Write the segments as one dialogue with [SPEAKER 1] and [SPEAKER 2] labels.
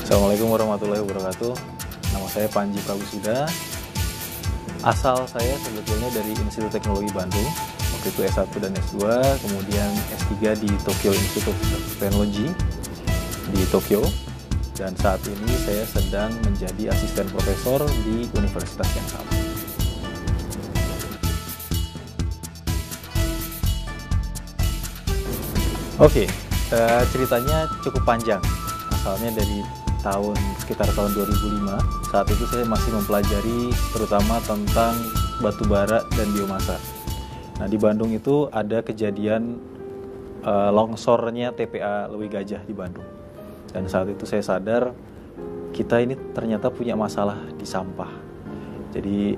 [SPEAKER 1] Assalamualaikum warahmatullahi wabarakatuh. Nama saya Panji Prabusuda. Asal saya sebetulnya dari Institut Teknologi Bandung. Waktu itu S1 dan S2, kemudian S3 di Tokyo Institute of Technology di Tokyo. Dan saat ini saya sedang menjadi asisten profesor di universitas yang sama. Oke, ceritanya cukup panjang. Asalnya dari sekitar tahun 2005. Saat itu saya masih mempelajari terutama tentang batu bara dan biomasa. Nah, di Bandung itu ada kejadian longsornya TPA Leuwi Gajah di Bandung. Dan saat itu saya sadar kita ini ternyata punya masalah di sampah. Jadi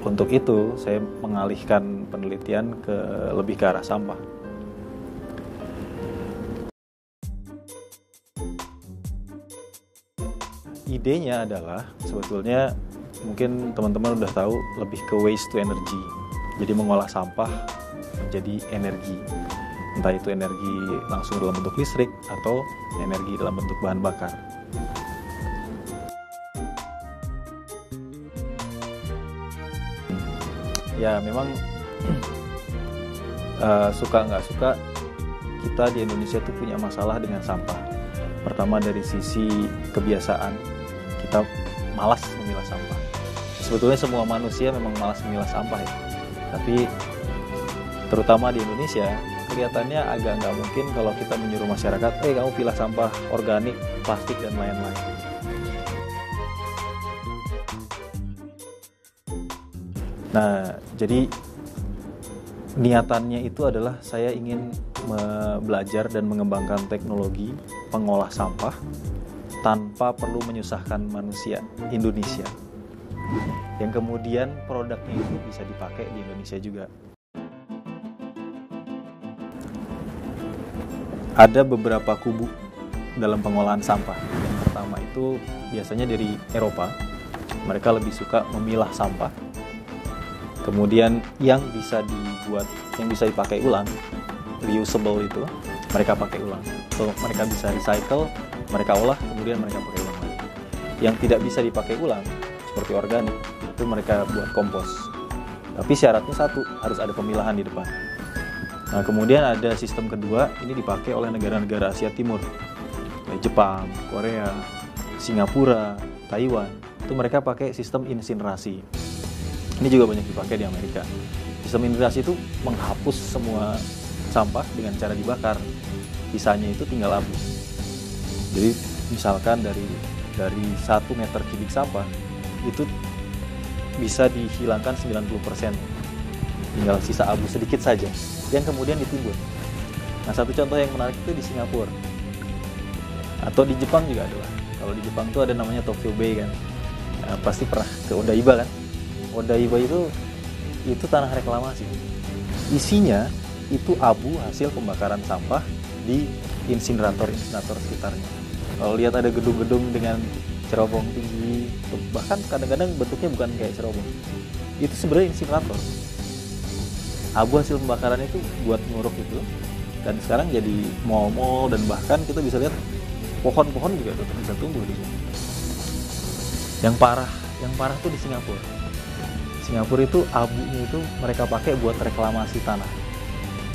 [SPEAKER 1] untuk itu saya mengalihkan penelitian lebih ke arah sampah. Idenya adalah sebetulnya mungkin teman-teman udah tahu lebih ke waste to energy. Jadi mengolah sampah menjadi energi. Entah itu energi langsung dalam bentuk listrik atau energi dalam bentuk bahan bakar. Ya memang suka nggak suka kita di Indonesia tuh punya masalah dengan sampah. Pertama dari sisi kebiasaan, kita malas memilah sampah. Sebetulnya semua manusia memang malas memilah sampah ya. Tapi terutama di Indonesia kelihatannya agak nggak mungkin kalau kita menyuruh masyarakat, kamu pilah sampah organik, plastik dan lain-lain. Nah, jadi niatannya itu adalah saya ingin belajar dan mengembangkan teknologi pengolah sampah tanpa perlu menyusahkan manusia Indonesia, yang kemudian produknya itu bisa dipakai di Indonesia juga. Ada beberapa kubu dalam pengolahan sampah. Yang pertama itu biasanya dari Eropa, mereka lebih suka memilah sampah. Kemudian yang bisa dipakai ulang, reusable itu, mereka pakai ulang. So, mereka bisa recycle, mereka olah, kemudian mereka pakai ulang lagi. Yang tidak bisa dipakai ulang, seperti organik, itu mereka buat kompos. Tapi syaratnya satu, harus ada pemilahan di depan. Nah, kemudian ada sistem kedua, ini dipakai oleh negara-negara Asia Timur. Kayak Jepang, Korea, Singapura, Taiwan. Itu mereka pakai sistem insinerasi. Ini juga banyak dipakai di Amerika. Sistem insinerasi itu menghapus semua sampah dengan cara dibakar. Sisanya itu tinggal abu. Jadi misalkan dari 1 meter kubik sampah itu bisa dihilangkan 90%. Tinggal sisa abu sedikit saja yang kemudian ditimbun. Nah, satu contoh yang menarik itu di Singapura. Atau di Jepang juga ada. Kalau di Jepang tuh ada namanya Tokyo Bay kan. Nah, pasti pernah ke Odaiba kan. Odaiba itu tanah reklamasi. Isinya itu abu hasil pembakaran sampah di insinerator sekitarnya. Kalau lihat ada gedung-gedung dengan cerobong tinggi, bahkan kadang-kadang bentuknya bukan kayak cerobong. Itu sebenarnya insinerator. Abu hasil pembakaran itu buat nguruk itu, dan sekarang jadi mall-mall, dan bahkan kita bisa lihat pohon-pohon juga tetap bisa tumbuh di sini. Yang parah tuh di Singapura. Singapura itu abunya itu mereka pakai buat reklamasi tanah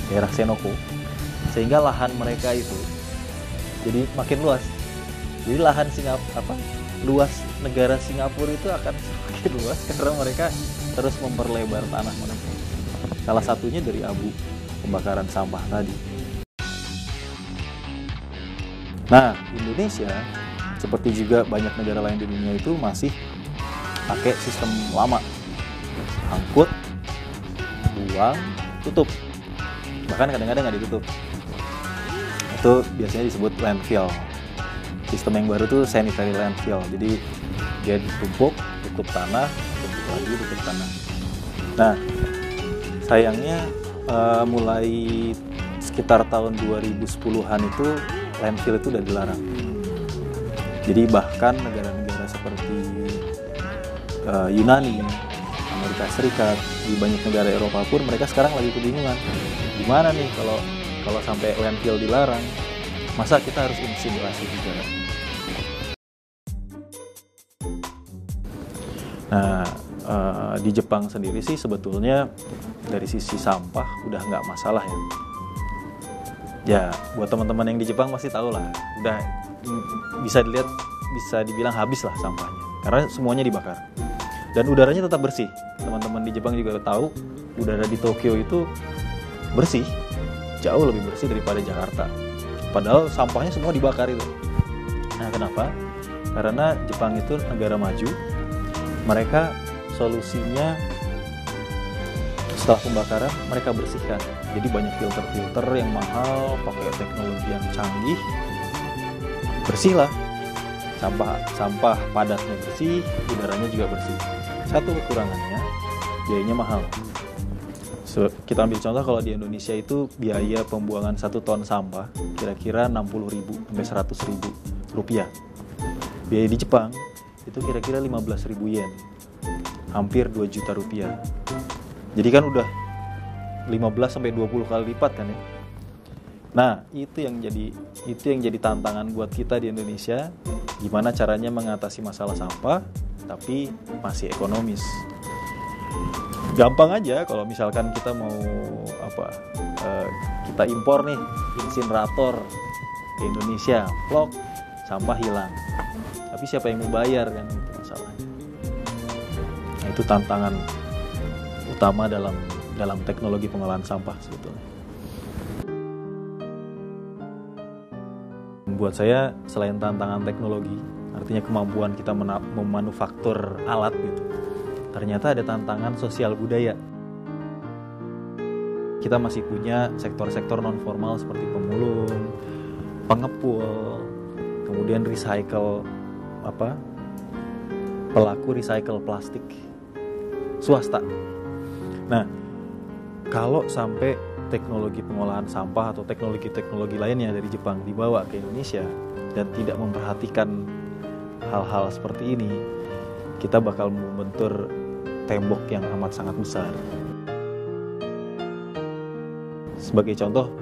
[SPEAKER 1] daerah Senoko, sehingga lahan mereka itu jadi makin luas. Jadi lahan luas negara Singapura itu akan semakin luas karena mereka terus memperlebar tanah mereka. Salah satunya dari abu pembakaran sampah tadi. Nah, Indonesia seperti juga banyak negara lain di dunia itu masih pakai sistem lama. Angkut, buang, tutup. Bahkan kadang-kadang nggak ditutup. Itu biasanya disebut landfill. Sistem yang baru tuh sanitary landfill. Jadi dia ditumpuk, tutup tanah, tutup tanah. Nah, sayangnya mulai sekitar tahun 2010-an itu landfill itu udah dilarang. Jadi bahkan negara-negara seperti Yunani, Amerika Serikat, di banyak negara Eropa pun mereka sekarang lagi kebingungan. Gimana nih kalau sampai landfill dilarang, masa kita harus insinuasi juga? Nah, di Jepang sendiri sih sebetulnya dari sisi sampah udah nggak masalah ya. Ya, buat teman-teman yang di Jepang pasti tahu lah, udah bisa dilihat, bisa dibilang habis lah sampahnya, karena semuanya dibakar. Dan udaranya tetap bersih. Teman-teman di Jepang juga tahu, udara di Tokyo itu bersih, jauh lebih bersih daripada Jakarta. Padahal sampahnya semua dibakar itu. Nah, kenapa? Karena Jepang itu negara maju. Mereka solusinya setelah pembakaran mereka bersihkan. Jadi banyak filter-filter yang mahal, pakai teknologi yang canggih. Bersihlah. Sampah padatnya bersih, udaranya juga bersih. Satu kekurangannya, biayanya mahal. Kita ambil contoh kalau di Indonesia itu biaya pembuangan 1 ton sampah kira-kira 60.000 sampai 100.000 rupiah. Biaya di Jepang itu kira-kira 15.000 yen, hampir 2 juta rupiah. Jadi kan udah 15 sampai 20 kali lipat kan ya. Nah, itu yang jadi tantangan buat kita di Indonesia, gimana caranya mengatasi masalah sampah tapi masih ekonomis. Gampang aja kalau misalkan kita mau kita impor nih insinerator ke Indonesia, plok, sampah hilang. Tapi siapa yang mau bayar kan, itu masalahnya. Nah, itu tantangan utama dalam teknologi pengolahan sampah sebetulnya. Buat saya, selain tantangan teknologi, artinya kemampuan kita memanufaktur alat gitu, ternyata ada tantangan sosial budaya. Kita masih punya sektor-sektor non formal seperti pemulung, pengepul, kemudian pelaku recycle plastik swasta. Nah, kalau sampai teknologi pengolahan sampah atau teknologi-teknologi lainnya dari Jepang dibawa ke Indonesia dan tidak memperhatikan hal-hal seperti ini, kita bakal membentur tembok yang amat sangat besar. Sebagai contoh,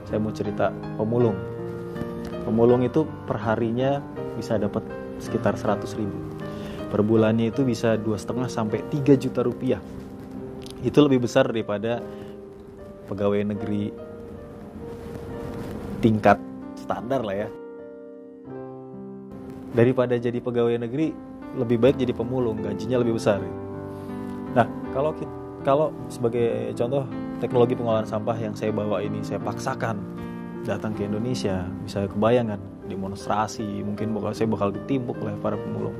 [SPEAKER 1] saya mau cerita pemulung. Pemulung itu perharinya bisa dapat sekitar 100.000. Per bulannya itu bisa 2,5 sampai 3 juta rupiah. Itu lebih besar daripada pegawai negeri tingkat standar lah ya. Daripada jadi pegawai negeri, lebih baik jadi pemulung, gajinya lebih besar. Nah, kalau sebagai contoh teknologi pengolahan sampah yang saya bawa ini saya paksakan datang ke Indonesia, bisa kebayang kan, demonstrasi, mungkin saya bakal ditimpuk oleh para pemulung.